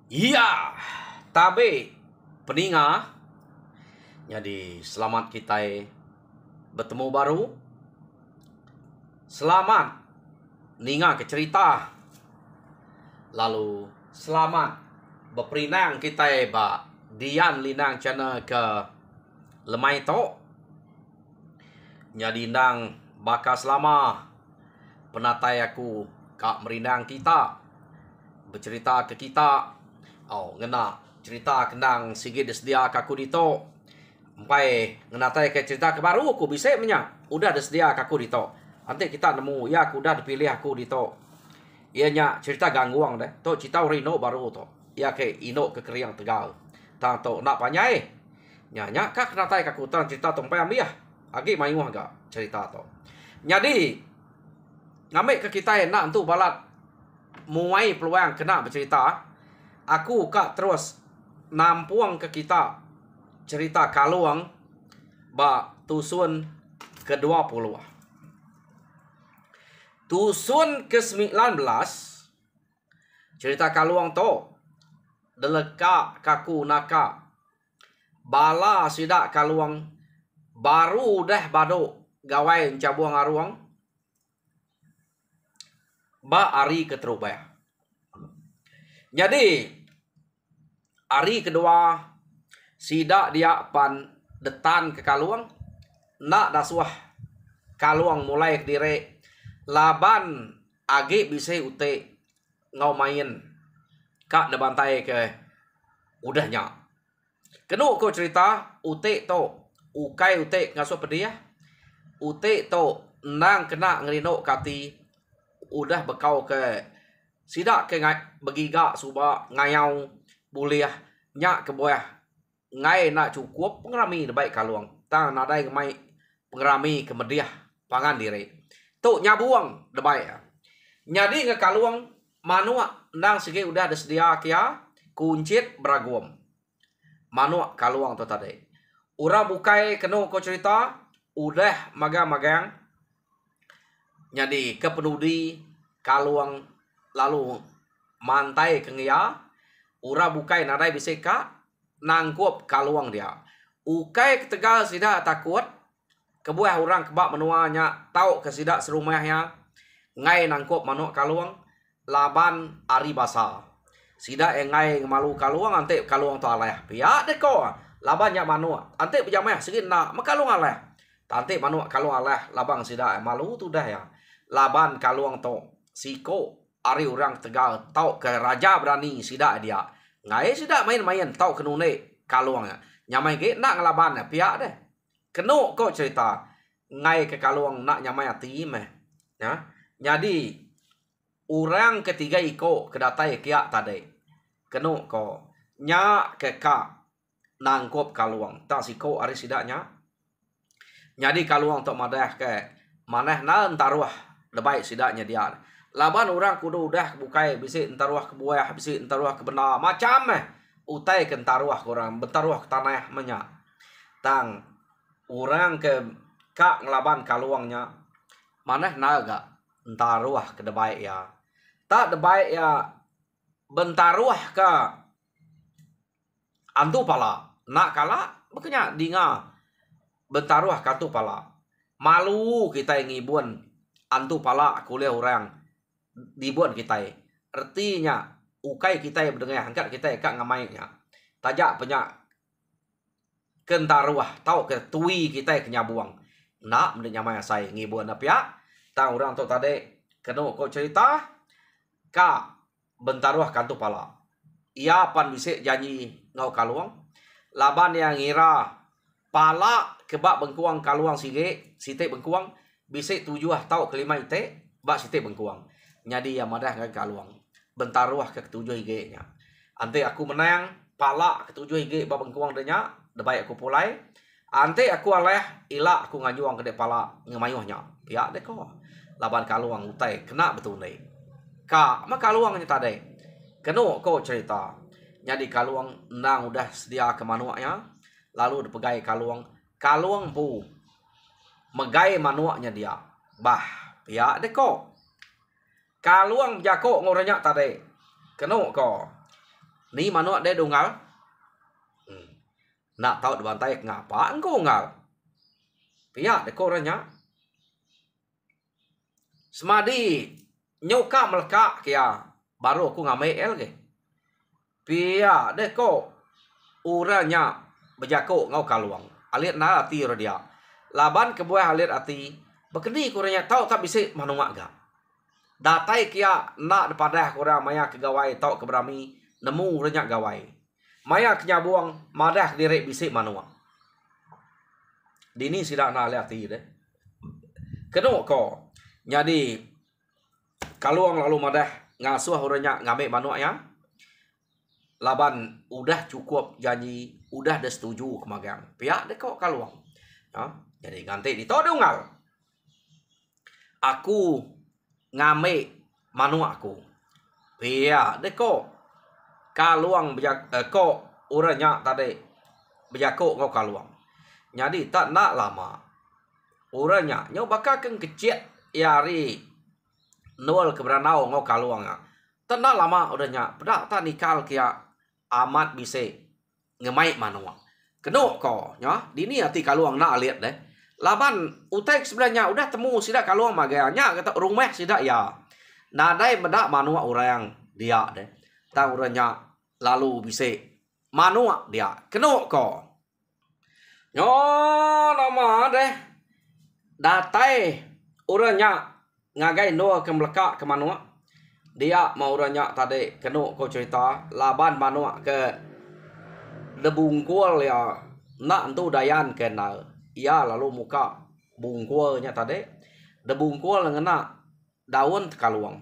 Iya, tapi peninga. Jadi selamat kita bertemu baru. Selamat ninga ke cerita. Lalu selamat berperinang kita ba Dian Linang channel ke lemai to. Jadi nang bakas lama penatai aku kak merinang kita bercerita ke kita. Oh, ngena cerita kenang sigit sedia kaku dito. Sampai ngena tay ke cerita ke baru aku bisa menya. Udah ada sedia kaku dito. Nanti kita nemu ya aku udah dipilih aku dito. Ianya cerita gangguang deh. To cerita Rino baru to. Ya ke ino ke Keriang Tegal. Tang to nak panyai. Nya kak kena tay kaku tang cerita tumpai ambiah. Agi mayuh agak cerita to. Jadi ngambil ke kita nak tu balat muai peluang kena bercerita. Aku kak terus nampuang ke kita cerita Kaluang ba tusun ke-20. Tusun ke-19 cerita Kaluang to deleka kaku naka bala sidak Kaluang baru dah bado gawai cabuang aruang ba ari keterubaya. Jadi hari kedua sidak dia pan detan ke Kaluang nak dasuah Kaluang mulai ke dire laban agi bisa ute ngau main kak debantai ke udahnya. Kenu ko cerita ute to ukai ute ngasuh pedia ute to nang kena ngerino kati udah bekau ke sidak ke begiga suba ngayau buliah nya ke boyah ngai nak cukup pengrami baik Kaluang tang nadai kemai pengrami ke mediah pangan diri tu nyabuang debai nyadi nge Kaluang manua nang sige udah ada sedia kia kuncit beragum manua Kaluang tu tadi ura bukai kenu ko cerita udah magang-magang nyadi kepenudi Kaluang lalu mantai kengia ura bukai nadai biseka nangkup Kaluang dia ukai ke Tegal sida takut kebuah orang kebak menuanya tau ke sida serumahnya ngai nangkup manuk Kaluang laban ari basa sida ngai malu Kaluang ante Kaluang tu aleh pia deko laban nya manuk ante pejamah segin nak makalung aleh ante manuk Kaluang aleh labang sida malu tu dah ya laban Kaluang to siko ari orang Tegal tau ke raja berani sida dia ngai sida main-main tau kenune Kaluang nyamai ke nak ngelaban pihak deh kenu kok cerita ngai ke Kaluang nak nyamai ati meh ya jadi orang ketiga iko kedatai kia tadi kenu ko nya ke ka nangkop Kaluang tak siko ari sidaknya jadi Kaluang tok madah ke maneh na entaruah lebai sidaknya dia laban orang kudu udah bukai bisi entaruah ke buah bisi entaruah ke benar macam utai ke entaruah orang bentaruah ke tanah menya tang orang ke kak ngelaban Kaluangnya maneh naga entaruah ke debai ya tak debai ya bentaruah ke antu pala nak kala bekenya dinga bentaruah ke antu pala malu kita yang ngibun antu pala kuliah orang dibuat kita artinya ukai kita yang berdengar angkat kita kak ngamainya tajak penyak kentaruah tau ke tui kita kenyabuang nak mendengar maya saya ngibuan apa ya tang orang tu tadi kena kau cerita ka bentaruah kantu pala ia pan bisa janji ngau Kaluang laban yang ngira pala kebak bengkuang Kaluang sige site bengkuang bisa tujuh tau kelima ite bak site bengkuang nyadi yang madah dengan Kaluang bentaruah ke ketujuh hige nya ante aku menang pala ketujuh hige bak bengkuang denya debai aku pulai ante aku aleh ila aku ngajuang ke dek pala ngemayuhnya pihak dek ko laban Kaluang utai kena betul nih ka mak Kaluangnya tadi kenu ko cerita nyadi Kaluang nang udah sedia ke manuaknya lalu dipegai Kaluang pu megai manuaknya dia bah pihak dek ko Kaluang jako ngorenya tadi kenu ko Ni manuak de dongal. Nak tahu dibantai ngapa engkau ngal. Pihak de koranya. Semadi nyoka melka kia baru aku ngamai el ke. Pihak de ko uranya bejako ngau kaluang. Alit na ati dia. Laban kebuah alit ati. Bekeni koranya tahu tak bisa manuak ga. Datai kia nak depadah korang maya ke gawai tahu keberami nemu renyak gawai. Maya kenyabuang madah direk bisik manuak. Dini sidak nak liati deh. Kenok ko. Jadi kaluang lalu madah ngasuh orangnya ngambil manuak ya. Laban udah cukup janji, udah dah setuju kemagang. Pihak deh kok kaluang. Ya, jadi ganti di todungal. Aku ngambil manuak aku. Pihak deh kok kaluang kok orangnya tadi berjakok ngau kaluang. Jadi tak nak lama. Orangnya nyau bakal keng kecil yari nol keberanau ngau kaluang. Tak nak lama orangnya. Pedak tak nikal kia amat bisa ngemai manuang. Kenok ko nya dini hati kaluang nak lihat deh. Laban utek sebenarnya udah temu sidak kaluang maganya kata rumah sidak ya. Nadai medak manuak orang dia deh. Tak orangnya lalu bisa manuak dia. Kenok ko. Nyo nama deh. Datai orangnya ngagai no ke melekak ke manuak. Dia mau orangnya tadi kenok ko cerita. Laban manuak ke debungkul ya. Nak entu dayan kenal. Ia lalu muka bungkulnya tadi. Debungkul ngena daun tekaluang.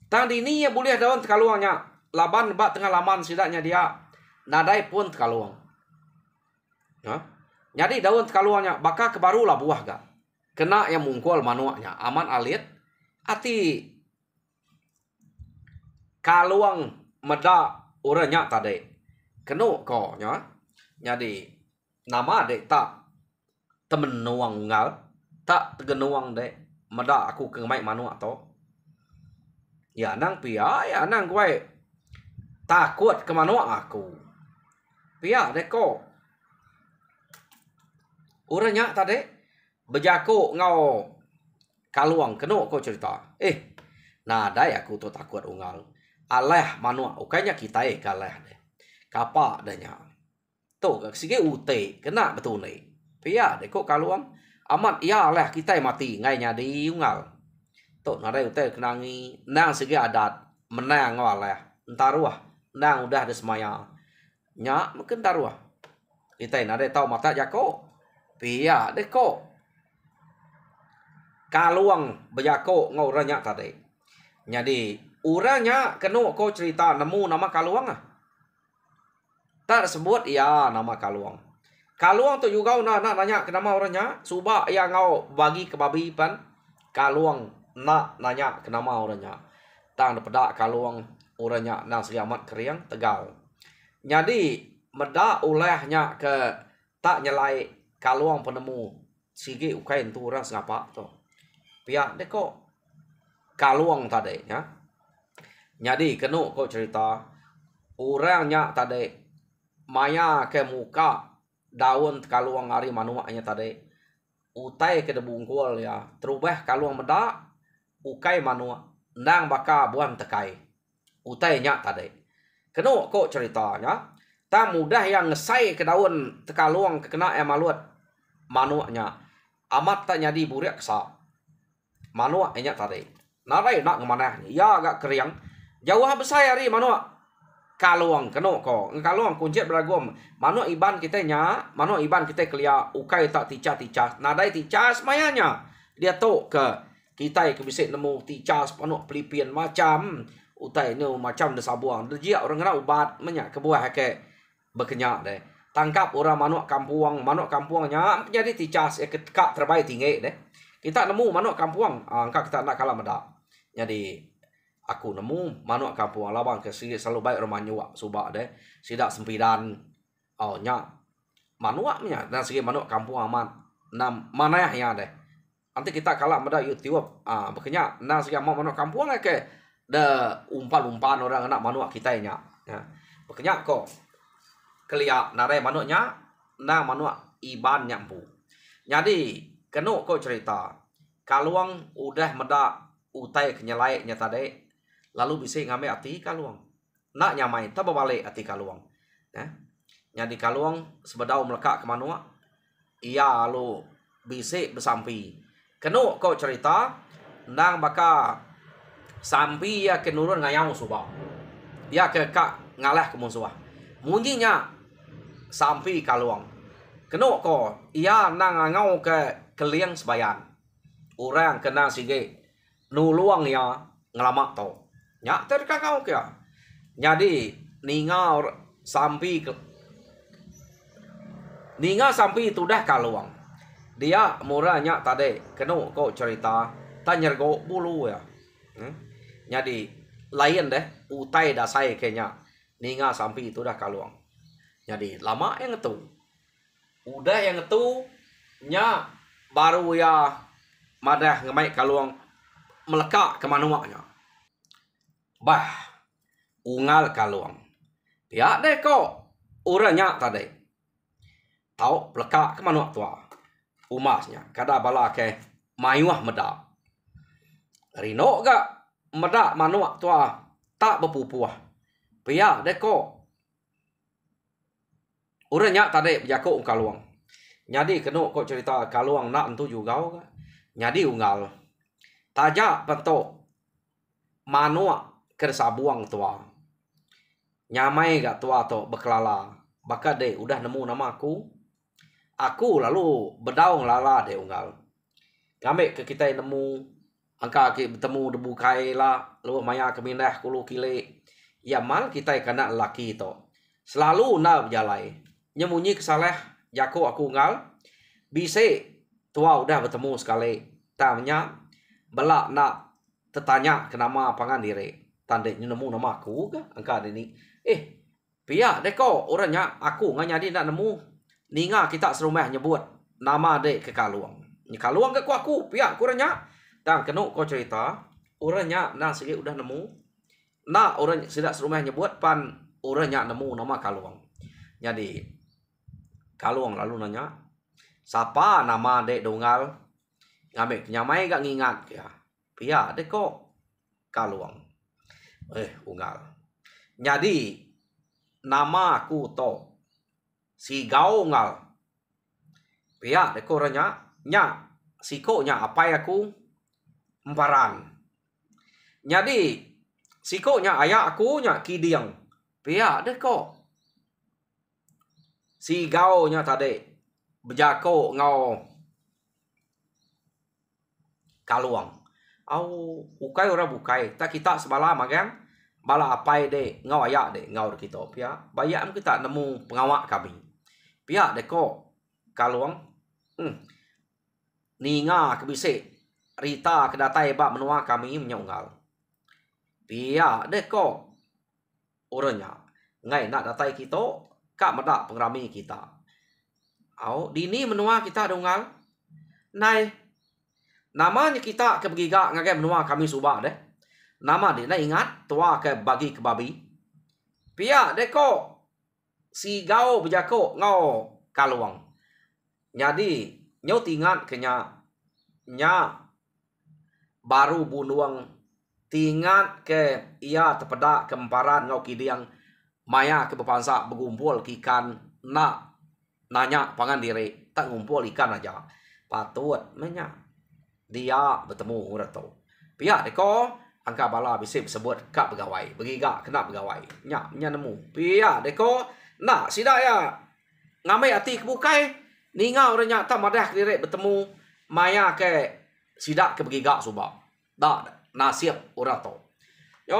Tadi ini ya boleh daun tekaluangnya. Laban bak tengah laman sidaknya dia nadai pun tekaluang. Ya. Jadi daun tekaluangnya bakal kebarulah buah gak. Kena yang mungkul manuaknya aman alit. Ati kaluang meda orangnya tadi. Kenu ko nya. Jadi nama dek tak temen nuang ngal. Tak tegenuang dek meda aku kemai manuak to. Ya nang pia ya nang gue takut ke manuak aku. Pihak deko. Orangnya tadi berjakok ngau kaluang kenok ko cerita. Nadai aku tu takut ungal. Alah manuak ukanya kita kalah deh. Kapa adanya. Tu sige ute kena betul ni. Pihak deko kaluang amat ya lah kita mati ngai nyadi ungal. Tu nadai ute kenangi nang sige adat menang ngalah. Entaruah nang udah ada semaya. Nya mungkin taruah. Kita ini ada tahu mata jako. Pia deko. Kaluang berjako ngau orangnya tadi. Jadi orangnya kena kau cerita nemu nama kaluang ah. Tak sebut ya nama kaluang. Kaluang tu juga nak nanya ke nama orangnya. Subak yang ngau bagi ke babi pan. Kaluang nak nanya ke nama orangnya. Tak ada pedak kaluang orangnya nang segamat keriang tegal. Jadi meda olehnya ke tak nyelai kaluang penemu sige ukain tu orang sengapa tu. Pihak deko kaluang tadi ya. Jadi kenu kau cerita orangnya tadi maya ke muka daun kaluang hari manuaknya tadi. Utai ke debungkul ya. Terubah kaluang meda ukai manuak nang baka buan tekai. Utai nya tadi. Kenu kok ceritanya, tak mudah yang ngesai ke daun tekaluang kena yang maluat manuaknya. Amat tak nyadi burik sa. Manuaknya tadi. Narai nak kemana ni? Ya agak keriang. Jauh besar hari manuak. Kaluang kenu kok. Kaluang kuncit beragum. Manuak iban kita nya, manuak iban kita kelia ukai tak ticas. Nadai ticas mayanya. Dia tok ke kita ke bisik nemu ticas manuak Filipin macam utai ni macam de sabuang. Dia orang kena ubat menyak ke buah ke berkenyak deh. Tangkap orang manuak kampuangnya jadi ticas kak terbaik tinggi deh. Kita nemu manuak kampuang, angka kita nak kalah meda. Jadi aku nemu manuak kampuang labang ke selalu baik rumah nyuak subak deh. Sidak sempidan nya manuaknya dan segi manuak kampung aman. Nam mana ya deh. Nanti kita kalah meda YouTube berkenyak nang segi manuak kampung ke de umpan-umpan orang anak manuak kita nya. Ya. Bekenya ko kelia narai manuknya na manuk iban nyampu. Jadi kenu ko cerita kaluang udah meda utai kenyelai nyata de lalu bisa ngambil ati kaluang. Nak nyamai tak balik ati kaluang. Jadi kaluang sebedau melekak ke manuk ia lalu bisa bersampi. Kenu ko cerita nang baka sampi ya kenurun ngayau subah. Ya ke kak ngalah ke musuh. Munyinya sampi kaluang. Kenu ko ia nang ngau ke keliang sebayan. Orang kena sige nuluang ya ngelamak to. Nya terkakau ke. Jadi ninga sampi itu dah kaluang. Dia murahnya tadi kenu ko cerita tanyergo bulu ya. Jadi lain deh utai dasai kayaknya ninga sampai itu dah kaluang. Jadi lama yang itu udah yang itu nya baru ya madah ngemai kaluang melekat ke manuaknya. Bah ungal kaluang. Ya deh kok uranya tadi tahu melekat ke manuak tua umasnya kada bala ke mayuah meda. Rino gak meda manuak tua tak berpupuah. Pia deko. Uranya tadi berjakuk kaluang. Jadi kena kok cerita kaluang nak entu juga ga. Jadi unggal. Tajak bentuk manuak kersabuang tua. Nyamai gak tua to bekelala. Baka de udah nemu nama aku. Aku lalu bedaung lala de unggal. Ngambil ke kita nemu angka bertemu debu kai lah lu maya kemindah kulu kile ya mal kita kena laki to selalu na berjalai nyemunyi kesalah jako aku ngal bisa tua udah bertemu sekali tanya belak nak tetanya kenama pangan diri tanda nemu nama aku ke angka ini pihak deko orangnya aku nganyadi nak nemu ninga kita serumah nyebut nama dek ke kaluang ke aku pihak kurangnya dan kena kau cerita orangnya nah segi udah nemu nah orang tidak serumah nyebut pan orangnya nemu nama kaluang. Jadi kaluang lalu nanya siapa nama dek dongal ngambil nyamai gak ngingat ya pia dek kok kaluang ungal. Jadi nama aku to si gaungal pia dek orangnya nya sikonya apa aku emparan. Jadi sikonya ayah aku nya kidiang. Pihak deh kok. Si gaunya tadi berjako ngau kaluang. Au ukai ora bukai. Tak kita sebala magang bala apai de ngau ayah de ngau kita pihak. Bayam kita nemu pengawak kami. Pihak deh kok kaluang. Ninga kebisik Rita kedatai bak menua kami menyunggal. Pia deko orangnya ngai nak datai kita kak medak pengrami kita. Au dini menua kita dongal. Nai namanya kita ke begiga ngagai menua kami subah deh. Nama dia nak ingat tua ke bagi ke babi. Pia deko si gau berjako ngau kaluang. Jadi nyau tingat kenya nya baru bunuang tingat ke ia terpedak kemparan ngau kidiang maya ke bepansa bergumpul ikan nak nanya pangan diri tak ngumpul ikan aja patut menya dia bertemu orang tu pihak deko angka bala bisa sebut kak pegawai begiga kena pegawai nya nemu pihak deko nak sida ya ngamai hati kebukai ninga orangnya tak madah diri bertemu maya ke sidak ke begiga subak dak nasib orang tu yo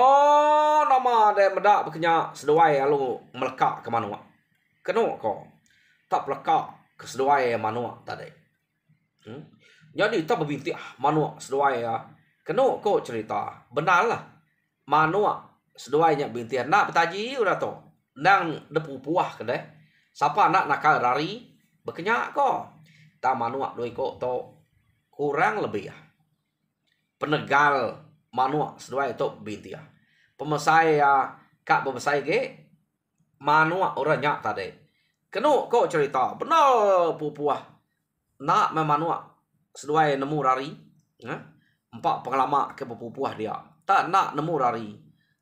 nama de medak bekenya seduai lalu melekat ke manua keno ko tak melekat ke seduai manua tadi jadi tak berbinti manua seduai ya keno ko cerita benarlah manua seduainya bintian nak betaji orang tu nang depu puah ke deh siapa nak nakal rari bekenya ko ta manua doi ko to kurang lebih ya penegal manua seduai itu binti ya pemesai ya kak pemesai ge manua orang nyak tadi. Kenu kok cerita benar pupuah nak memanua seduai nemu rari. Empat pengalaman ke pupuah dia. Tak nak nemu rari.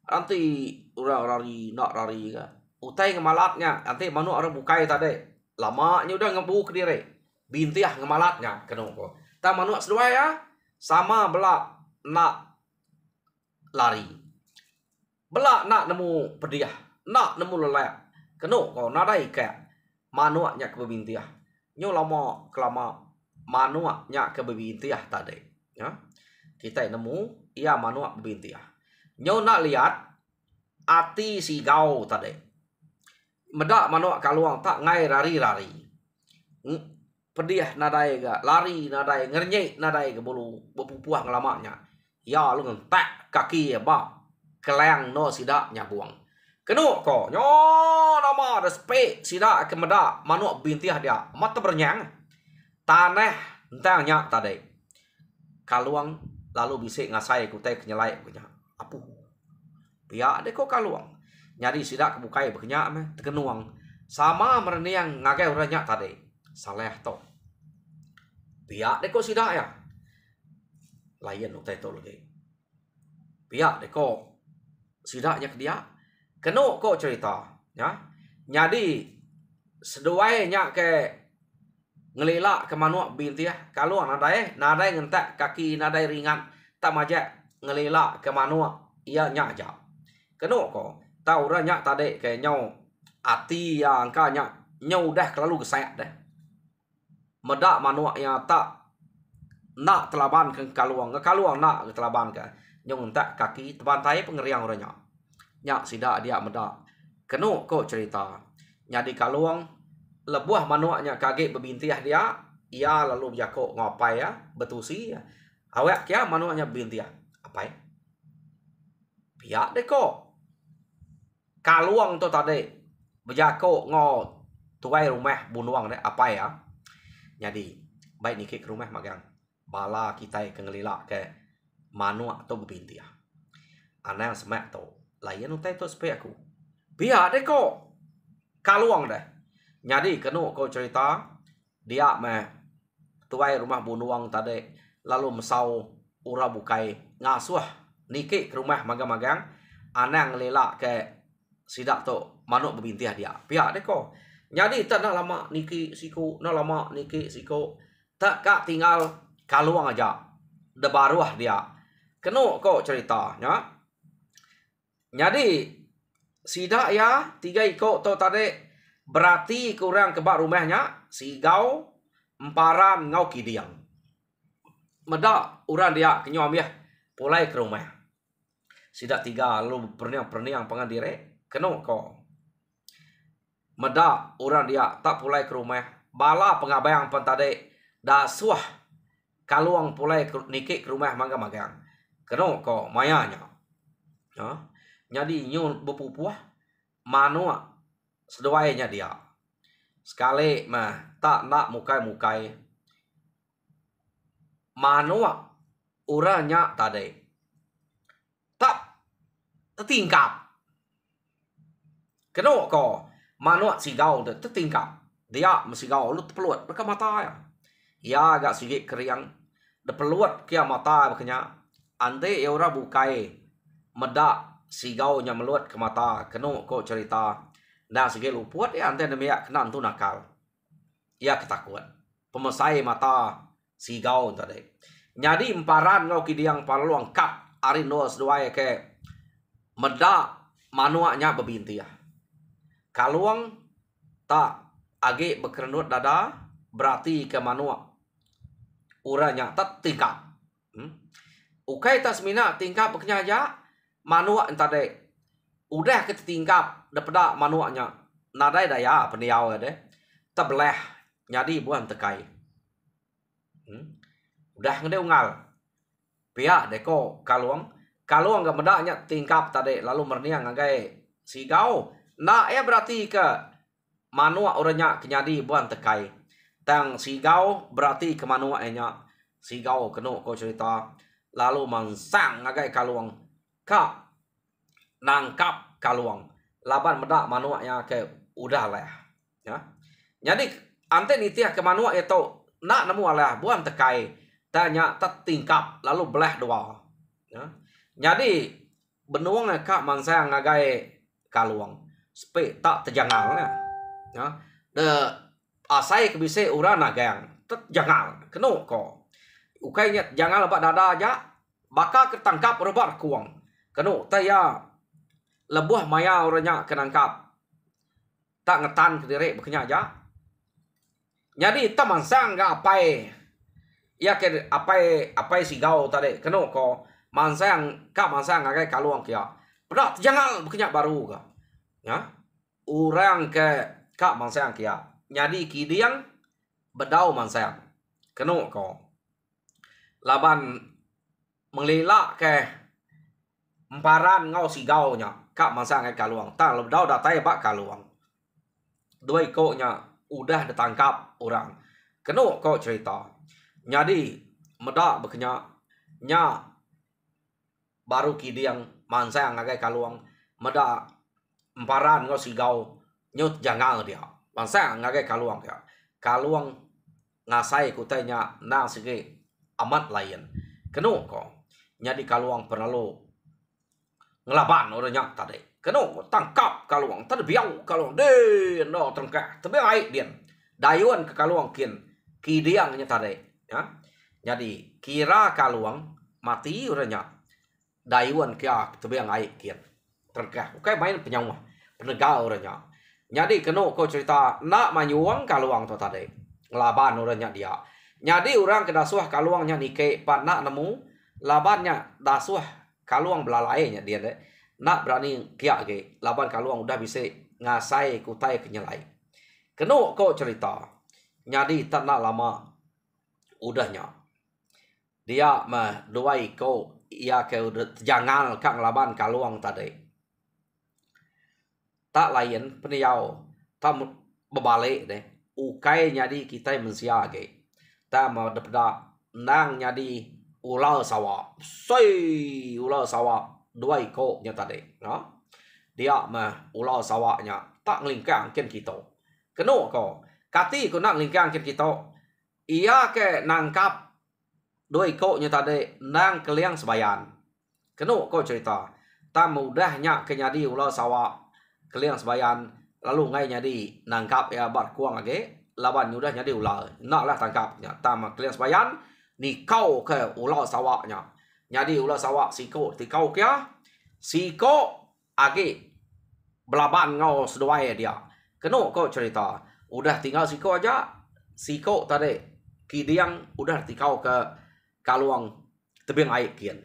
Nanti orang rari nak rari ke. Utai ngemalatnya nanti manua orang bukai tadi. Lamanya udah ngebu ke diri. Bintiah ngemalatnya kenu kok. Tak manua seduai ya sama belak nak lari. Belak nak nemu pediah. Nak nemu lelak. Kenu kau nadai ke manuaknya ke bebintiah. Nyo lama kelama manuaknya ke bebintiah tadi. Ya. Kita nemu ia manuak bebintiah. Nyo nak lihat ati si gau tadi. Medak manuak kaluang tak ngai rari-rari. Pediah nadai ke lari nadai ngernyek nadai ke bulu bepupuah ngelamanya. Ya lu ngentak kaki ya bak keleng no sidak nyabuang. Kenu ko nyo nama ada spek sidak ke medak manuak bintiah dia mata bernyang tanah entangnya tadi. Kaluang lalu bisik ngasai kutai kenyelai punya. Apu. Pihak deko kaluang. Nyari sidak kebukai berkenyak meh tekenuang. Sama mereniang ngagai orangnya tadi. Saleh to. Pihak deko sidak ya. Layan utai to lagi. Pihak deko sidaknya ke dia. Kenu kok cerita. Ya. Jadi seduainya ke ngelilak ke manuak bintiah. Kalau nadai ngentak kaki nadai ringan. Tak majak ngelilak ke manuak. Ia nyak aja. Kenu kok. Tahu orangnya tadi ke nyau. Ati yang kanya. Nyau dah kelalu kesayak dah. Medak manuak yang tak nak telaban ke kaluang. Ke kaluang nak ke telaban ke. Nyau ngentak kaki tebantai pengeriang orangnya. Nyak sidak dia medak. Kenu kok cerita. Jadi kaluang lebuah manuaknya kaget bebintiah dia. Ia lalu berjakok ngapai ya. Betusi ya. Awak kia manuaknya bebintiah. Apa ya? Pihak deh kok. Kaluang tu tadi. Berjakok ngau tuai rumah bunuang deh. Apa ya? Jadi. Baik nikik ke rumah magang. Bala kita ke ngelilak ke manuak tu bebintiah. Anak yang semak tu. Layan utai tu sepek aku. Pihak deh kok. Kaluang deh. Jadi kenu kau cerita. Dia meh. Tuai rumah bunuang tadi. Lalu mesau. Ura bukai. Ngasuh. Nikik ke rumah magang-magang. Anak ngelilak ke. Sidak tu. Manuk bebintiah dia. Pihak deh kok. Jadi tak nak lama nikik siku. Nak lama nikik siku. Tak kak tinggal. Kaluang aja. Debaruah dia. Kenu kok cerita. Ya. Jadi. Sidak ya. 3 ikut tu tadi. Berarti kurang kebak rumahnya. Sigau. Emparan ngau kidiang. Medak. Orang dia kenyom ya. Pulai ke rumah. Sidak 3. Lalu perniang-perniang pengadire. Kenu kok. Medak. Orang dia tak pulai ke rumah. Bala pengabayang pun tadi. Dah suah. Kaluang pulai nikik ke rumah magang-magang. Kenu kok. Mayanya. Ya. Jadi nyul berpupuah. Manua. Seduainya dia. Sekali mah. Tak nak mukai-mukai. Manua. Uranya tadi. Tak. Tertingkap. Kenu kok. Manua sigau. Tertingkap. Dia mesigau. Lu terpeluat. Mereka mata ya. Ya agak sikit keriang. Depeluat kia mata berkenyak. Ante ya orang bukai. Medak. Sigaunya meluat ke mata. Kenu kok cerita. Nah sikit luput ya. Ante demiak kenan tu nakal. Ia ketakuan. Pemesai mata. Sigau tadi. Jadi emparan ngau kidiang paluang kap. Arin doa seduai ke. Medak. Manuaknya bebintiah. Kaluang. Tak. Agi berkerenut dada. Berarti ke manuak. Uranya tak tingkap. Ukai tak semina tingkap berkenyak aja. Manuak tadi. Udah kita tingkap. Daripada manuaknya. Nadai daya peniau deh. Terbeleh. Jadi buan tekai. Udah ngede ungal. Pihak deko kaluang. Kaluang gak medaknya tingkap tadi. Lalu merniang ngagai sigau. Nah ya berarti ke. Manuak orangnya kenyadi buan tekai. Tang sigau berarti ke manuaknya. Sigau kenu kau cerita. Lalu mangsang ngagai kaluang. Kak. Nangkap kaluang. laban medak manuaknya ke udah lah ya. Jadi ante nitiah ke manuak itu nak nemu lah buan tekai tanya tertingkap lalu belah dua ya. Jadi benuang kak mangsa ngagai kaluang spe tak terjangal ya. De asai kebise urang nagang terjangal keno ko ukainya jangan lebat dada aja bakal ketangkap rebat kuang keno taya lebuh maya orangnya kenangkap tak ngetan ke diri bekenya aja. Jadi taman sang ga apai ya ke apai sigau tadi keno ko mansang ka mansang ngagai kaluang kia pedak jangan bekenya baru ka ya orang ke ka mansang kia nyadi kidiang bedau mansang keno ko laban mengelak ke emparan ngau sigau nya kak masa ngai kaluang tang lebdau datai bak kaluang dua ikoknya udah ditangkap orang keno kok cerita nyadi medak bekenya nya baru kidiang mansa ngagai kaluang medak emparan ngau sigau nyut jangal dia mansa ngagai kaluang ya kaluang ngasai kutanya nang sege amat lain keno kok nyadi kaluang perlu ngelaban orangnya tadi keno tangkap kaluang tadi biau kaluang de no tengkah tapi ai dia dayuan ke kaluang kidiangnya tadi ya. Jadi kira kaluang mati orangnya dayuan kia tapi ai kian tengkah oke main penyawa penegak orangnya jadi keno kau cerita nak manyuang kaluang tu tadi ngelaban orangnya dia jadi orang kedasuah kaluangnya nike pat nak nemu labannya dasuah kaluang belalainya dia deh nak berani kia ke laban kaluang udah bisa ngasai kutai kenyelai keno kau cerita nyadi tak nak lama udahnya dia mah duai kau ia ke udah jangan kang laban kaluang tadi tak lain peniau tak berbalik deh ukai nyadi kita mensiage tak mau dapat nang nyadi ular sawah, ular sawah dua ikoknya tadi, no? Dia mah ular sawahnya tak ngelingkang ken kita. Keno ko, kati ko nak ngelingkang ken kita. Ia ke nangkap dua ikoknya tadi nang keliang sebayan. Keno ko cerita, tak mudahnya kenyadi ular sawah keliang sebayan lalu ngai nyadi nangkap ya bar kuang lagi lawan udah nyadi ular naklah tangkapnya tam keliang sebayan ni kau ke ular sawaknya nyadi ular sawak siko ti kau kia siko agi belaban ngau seduai dia keno kau cerita udah tinggal siko aja siko tadi kidiang udah tikau ke kaluang tebing air kian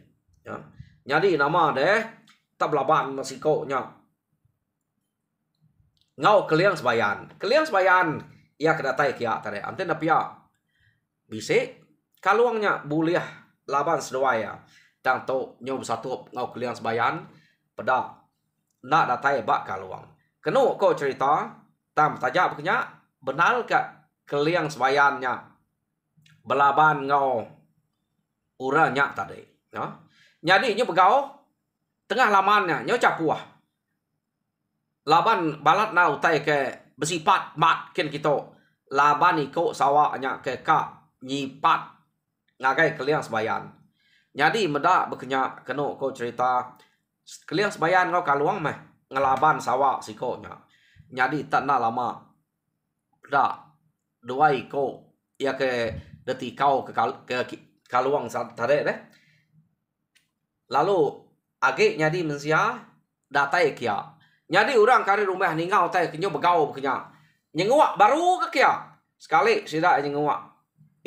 ya. Jadi nama deh tak belaban siko nya ngau keliang sebayan ia kedatai kia tadi anten napia bisik kaluangnya buliah laban seduaya tang to nyom satu ngau keliang sebayan pada nak datai bak kaluang keno ko cerita tam tajak bekenya benar ke keliang sebayannya belaban ngau uranya tadi ya. Jadi nyo begau tengah lamannya nyo capuah laban balat na utai ke bersifat mat ken kita laban iko sawaknya ke kak nyipat ngagai keliang sebayan. Jadi medak bekenya keno ko cerita keliang sebayan ngau kaluang meh ngelaban sawak sikonya. Jadi tak nak lama dak dua iko ia ke deti kau ke kaluang tadi deh. Lalu age nyadi mensia datai kia. Jadi orang kari rumah ningau tai kenyo begau bekenya. Nyenguak baru ke kia. Sekali sida nyenguak.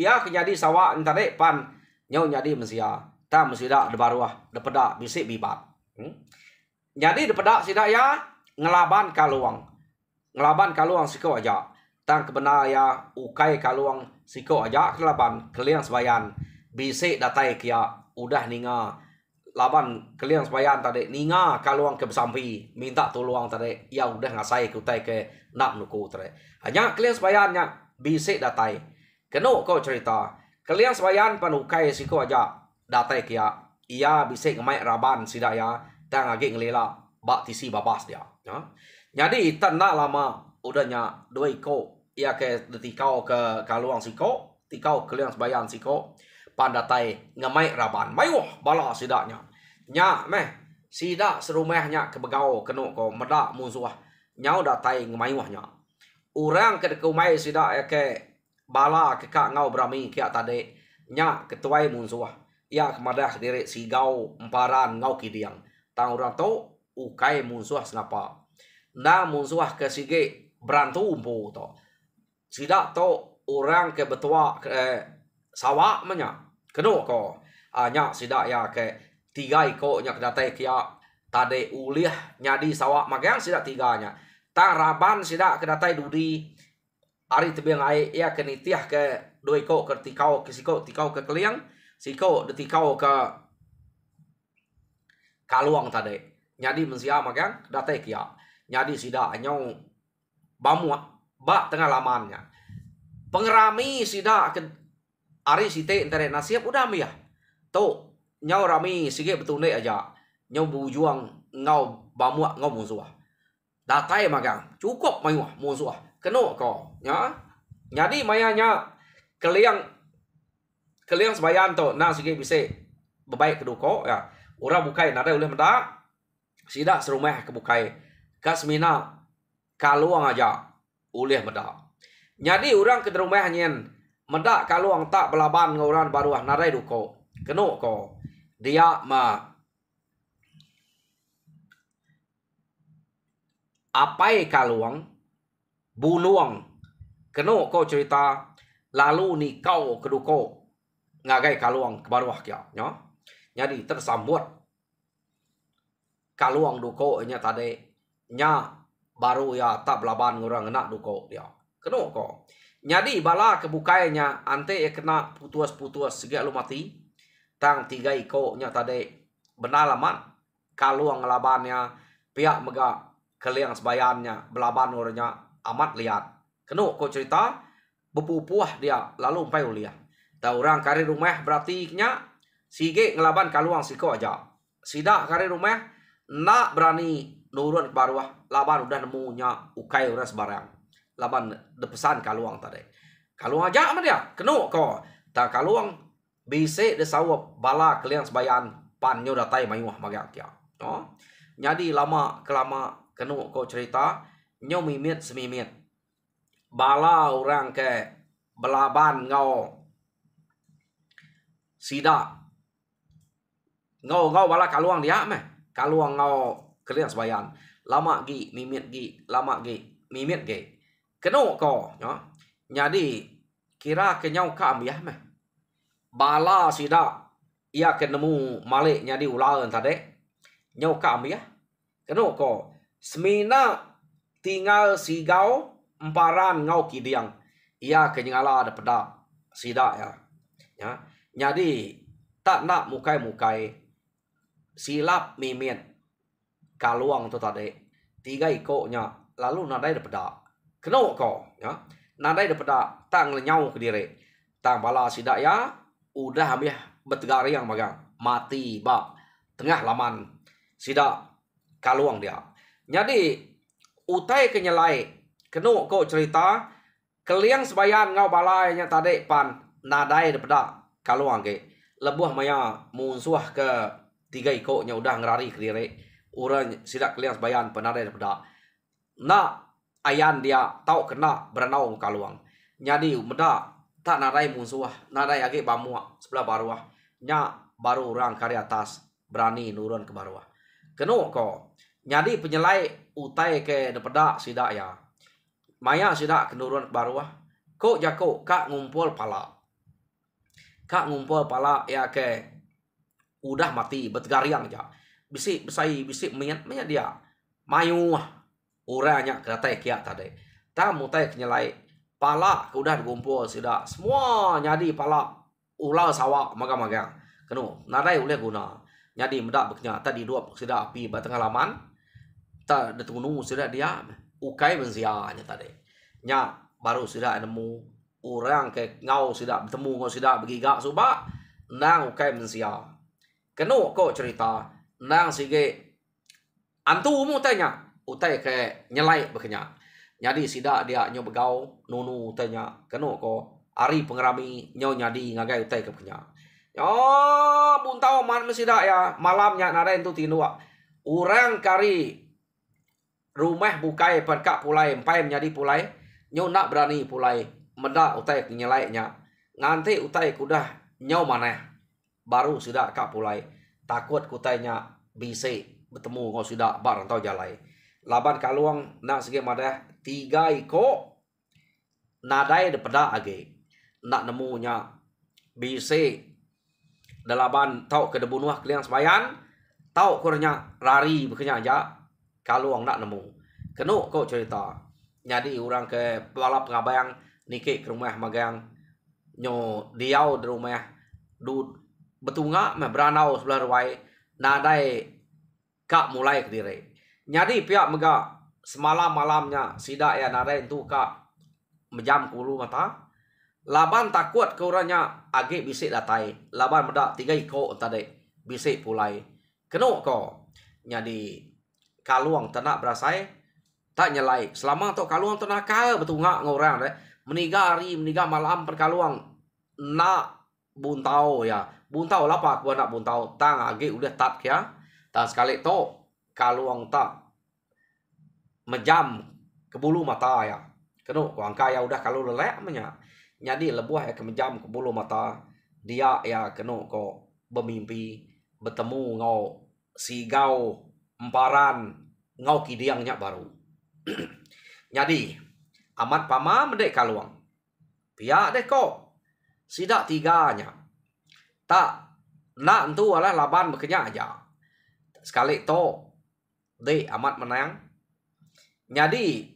Ia kenyadi sawak tadi pan nyau nyadi mensia. Ta mesida de baruah de pedak bisik bibat. Jadi de pedak sida ya ngelaban kaluang. Ngelaban kaluang siko aja. Tang kebenar ya ukai kaluang siko aja kelaban keliang sebayan. Bisik datai kia udah ninga laban keliang sebayan tadi ninga kaluang ke besampi minta tolong tadi ya udah ngasai kutai ke nak nuku tadi hanya keliang sebayannya bisik datai keno kau cerita keliang sebayan panukai siko aja datai kia ia bisik ngemai raban sidaya tang agi ngelila bak tisi babas dia. Ya. Jadi tanda lama udahnya dua iko ia ke detikau ke kaluang siko, tikau keliang sebayan siko, pandatai ngamai raban. Mayuh bala sidaknya. Nya meh sida serumahnya ke begau kenu ko medak musuh. Nyau datai ngamayuhnya. Orang ke kumai sida ke bala ke kak ngau berami kia tade nya ketuai musuh. Ia kemadah diri sigau emparan ngau kidiang. Tang orang tu ukai musuh senapa. Na musuh ke sige berantu umpu to. Sida to orang ke betua ke sawak menya. Kenu ko. Nya sida ya ke tiga iko nya kedatai kia tade uliah nyadi sawak magang sida tiganya. Tang raban sida kedatai dudi ari tebiang ai ia kenitiah ke dua iko ke tikau ke siko tikau ke keliang siko detikau ke kaluang tadi. Nyadi mensia magang datai kia. Nyadi sida nyau bamu bak tengah lamannya. Pengerami sida ke ari site entere nasib udah mia. Tu nyau rami sige betune aja. Nyau bujuang ngau bamu ngau musuh. Datai magang cukup mayuh musuh. Kenu ko nya. Nyadi mayanya keliang sebayan tu nang sige bisa bebaik keduko ya. Ura bukai nada oleh mendak. Sida serumah kebukai. Kasmina kaluang aja oleh mendak. Nyadi orang ke rumah nyen mendak kaluang tak belaban ngauran baruah nadai duko. Kenu ko dia ma apai kaluang bunuang. Kenu ko cerita lalu ni kau keduko ngagai kaluang ke baruah kia nya. Jadi tersambut kaluang duko nya tadi nya baru ya tak belaban orang nak duko dia. Kenu ko. Jadi bala kebukainya ante ya kena putus-putus segi lu mati. Tang tiga iko nya tadi benalaman kaluang labannya pihak mega keliang sebayannya belaban orangnya amat lihat. Kenu ko cerita bepupuah dia lalu umpai uliah. Tahu orang kari rumah berarti nya sige ngelaban kaluang siko aja. Sida kari rumah nak berani nurun ke baruah laban udah nemunya ukai orang sebarang. Laban depesan kaluang tadi. Kaluang aja sama dia. Kenu ko. Tak kaluang bisa desawap bala keliang sebayan panyo datai mayuah magak dia. No? Jadi lama kelama kenu ko cerita nyo mimit semimit. Bala orang ke belaban ngau sida ngau bala kaluang dia meh. Kaluang ngau keliang sebayan. Lama gi mimit gi, lama gi mimit gi. Kenu ko, no? Jadi kira kenyau ka ambiah meh. Bala sida ia kenemu malik nyadi ulaan tadi. Nyau ka ambiah. Kenu ko, semina tinggal sigau emparan ngau kidiang. Ia kenyala ada pedak sida ya. Ya. Jadi tak nak mukai-mukai silap mimit kaluang tu tadi. Tiga ikoknya lalu nadai ada pedak. Kenu ko ya. Nadai daripada tang lenyau ke diri. Tang bala sidak ya udah habis bertegari yang magang mati bak tengah laman sidak kaluang dia. Jadi utai kenyelai kenu ko cerita keliang sebayan ngau balainya tadi pan nadai daripada kaluang ke lebuh maya musuh ke tiga ikoknya udah ngerari ke diri. Orang sidak keliang sebayan penadai daripada nak ayan dia tahu kena berenau kaluang. Jadi meda tak nadai musuh, nadai agi bamu sebelah baruah. Nya baru orang kari atas berani nurun ke baruah. Kenu ko. Jadi penyelai utai ke daripada sidak ya. Maya sidak ke nurun ke baruah. Ko jako kak ngumpul pala. Kak ngumpul pala ya ke udah mati bertegariang aja. Bisik besai bisik menyat dia. Mayu orangnya kata kia tadi. Tamu tay kenyalai pala udah dikumpul sudah semua nyadi pala ular sawak magang-magang. Kenu nadai oleh guna. Nyadi medak beknya tadi dua sudah api batang halaman. Ta detunu sudah dia ukai menzianya tadi. Nya baru sudah nemu orang ke ngau sudah bertemu ngau sudah begigak subak nang ukai menzia. Kenu kok cerita nang sige Antu mu tanya, utai ke nyelai bekenya. Jadi sida dia nyo begau nunu tanya keno ko ari pengerami nyo nyadi ngagai utai ke bekenya. Oh, buntau man mesida ya malamnya naren tu tinua. Urang kari rumah bukai perkak pulai empai menjadi pulai nyo nak berani pulai menda utai nyelainya. Nganti utai kudah nyo mana baru sudah kak pulai takut kutainya bisi bertemu ngau sudah bar atau jalai. Laban kaluang nak segi madah 3 iko nadai de peda age nak nemunya bisi dalaban tau ke debunuah keliang sembayan tau kurnya rari bekenya aja kaluang nak nemu kenu kau cerita jadi orang ke balap ngabayang nike ke rumah magang nyo diau di rumah du betunga me beranau sebelah ruai nadai kak mulai ke diri. Jadi pihak mega semalam malamnya sida ya nadai tu kak menjam kulu mata. Laban takut ke orangnya agi bisik datai. Laban medak 3 iko tadi bisik pulai. Kenu ko. Jadi kaluang tenak berasai tak nyelai. Selama tu kaluang tenak kaya betunga ngorang deh. Meniga hari meniga malam perkaluang nak buntau ya. Buntau lah pak gua nak buntau. Tang agi udah tak ya. Tak sekali tu kaluang tak menjam ke bulu mata ya. Kenu kuangka ya udah kalau lelek menya. Jadi lebuah ya ke menjam ke bulu mata. Dia ya kenu ko bermimpi bertemu ngau sigau emparan ngau kidiangnya baru. Jadi amat pama mendek kaluang. Pihak deh kok sidak 3-nya. Tak nak entu adalah laban bekenya aja. Sekali to de amat menang. Jadi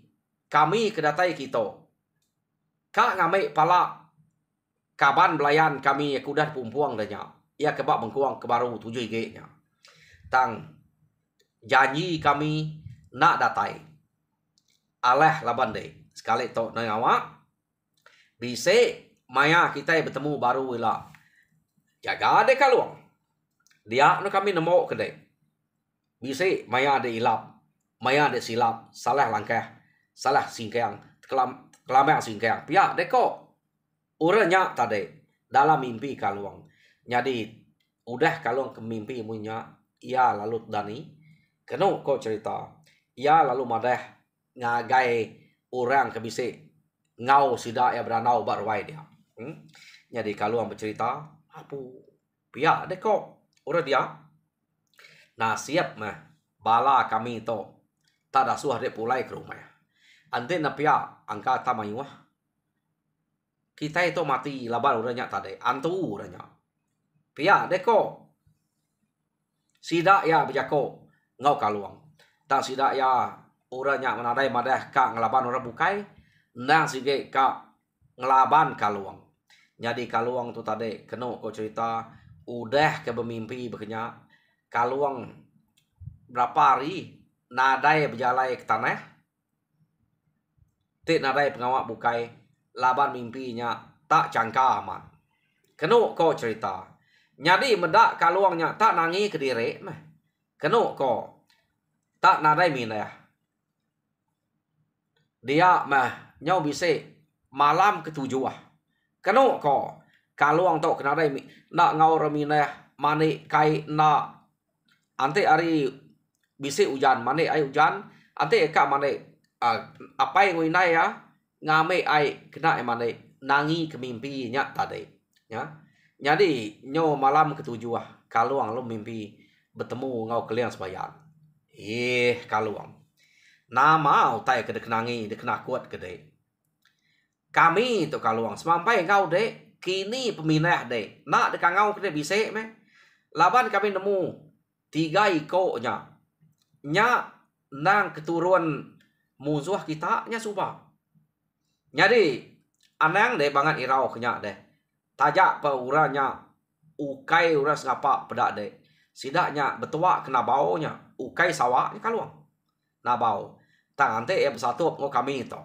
kami kedatai kita. Kak ngamai pala kaban belayan kami kudah pumpuang danya. Ia kebak bengkuang ke baru 7 ig-nya. Tang janji kami nak datai. Alah laban de. Sekali to nang awak. Bise maya kita bertemu baru wila. Jaga de kaluang. Dia no kami nemu kedai. Bise maya de ilap. Maya de silap. Salah langkah. Salah singkang. Kelamang singkang. Pihak deko. Uranya tadi. Dalam mimpi kaluang. Jadi. Udah kaluang ke mimpi punya. Ia lalu dani. Kenu kau cerita. Ia lalu madah. Ngagai orang ke bise. Ngau sida ya beranau barwai dia. Jadi kaluang bercerita. Apu. Pihak deko. Ura dia. Nah siap mah. Bala kami to. Tak ada suah dia pulai ke rumah. Ante na pihak angka tamayuah. Kita itu mati laban uranya tadi. Antu uranya. Pihak deko. Sida ya bejako. Ngau kaluang. Tak sida ya uranya menadai madah kak ngelaban orang bukai. Nang sige kak ngelaban kaluang. Jadi kaluang tu tadi. Kena kau cerita. Udah ke bermimpi bekenya. Kaluang berapa hari. Nadai berjalai ke tanah. Tik nadai pengawak bukai. Laban mimpinya tak jangka aman. Kenu kau cerita. Jadi medak kaluangnya tak nangi ke diri. Kenu kau. Tak nadai minah. Dia mah nyau bisik. Malam ke-7. Kenu kau. Kaluang tu kenadai. Nak ngau reminah. Manik kai nak. Ante hari bisik hujan. Manik ai hujan. Ante eka manik. Apa yang winai ya ngame ai kena emane nangi ke mimpinya tadi ya. Jadi nyo malam ke-7 kaluang lu mimpi bertemu ngau keliang sembayan. Kaluang. Nama utai ke kenangi de kena kuat gede. Kami tu kaluang semampai ngau de kini peminah de. Nak de ngau kede bisik me. Laban kami nemu 3 iko-nya. Nya nang keturuan musuh kita nya subah. Jadi anang deh banget irau kenyak deh. Tajak pa uranya ukai uras ngapa pedak deh. Sidaknya betua kena baunya ukai sawak ni kaluang. Na bau. Tang ante ya bersatu ngo kami itu.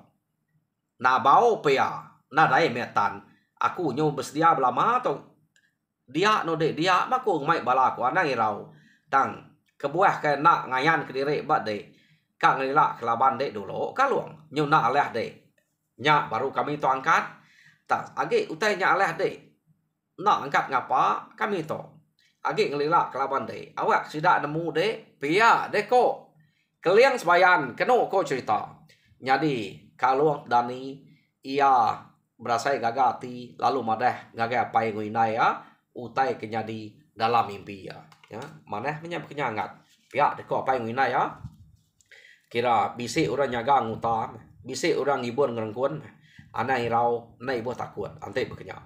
Na bau pea. Na dai metan. Aku nyo bersedia belama to. Dia no deh dia maku mai bala aku anang irau. Tang kebuah ke nak ngayan ke diri bat de kak ngelila kelaban de dulu kaluang nyu nak aleh de nya baru kami to angkat tak agi utai nya aleh de nak angkat ngapa kami to agi ngelila kelaban de awak sida nemu de pia de ko keliang sebayan keno ko cerita jadi kaluang dani ia berasai gagati lalu madah gagai apa yang nguinai ya utai kenyadi dalam mimpi ya maneh menyam kenyangat pihak deko apa yang nguinai ya kira bisi orang nyaga ngutam bisi orang ngibun ngerengkun anai rau nai buah takut ante bekenya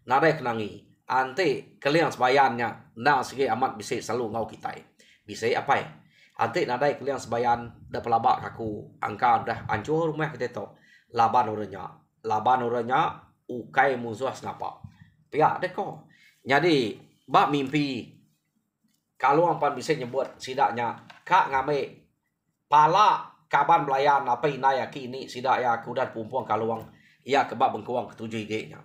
nadai kenangi ante keliang sebayannya na segi amat bisi selalu ngau kitai bisi apa ya ante nadai keliang sebayan dah pelabak aku angka dah hancur rumah kita to laban uranya ukai musuh senapa pihak deko jadi bak mimpi kalau ampan bisa nyebut sidaknya kak ngame pala kaban belayan apa inaya kini sidak ya kudan pumpuang kaluang ia kebab bengkuang ketujuh nya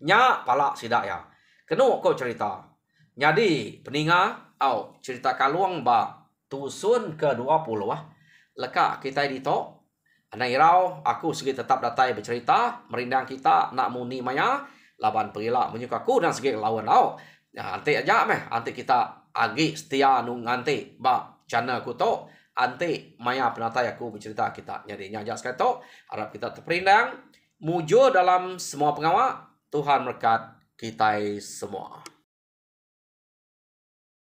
nya pala sidak ya kenu kau cerita jadi peninga au cerita kaluang ba tusun ke-20 leka kita dito anai rau aku segi tetap datai bercerita merindang kita nak muni maya laban perila menyukaku dan segi lawan au ante aja meh ante kita agi setia nung ante ba channel ku to ante maya penatai aku bercerita kita jadi nyajak sekali to harap kita terperindang mujur dalam semua pengawak Tuhan berkat kita semua.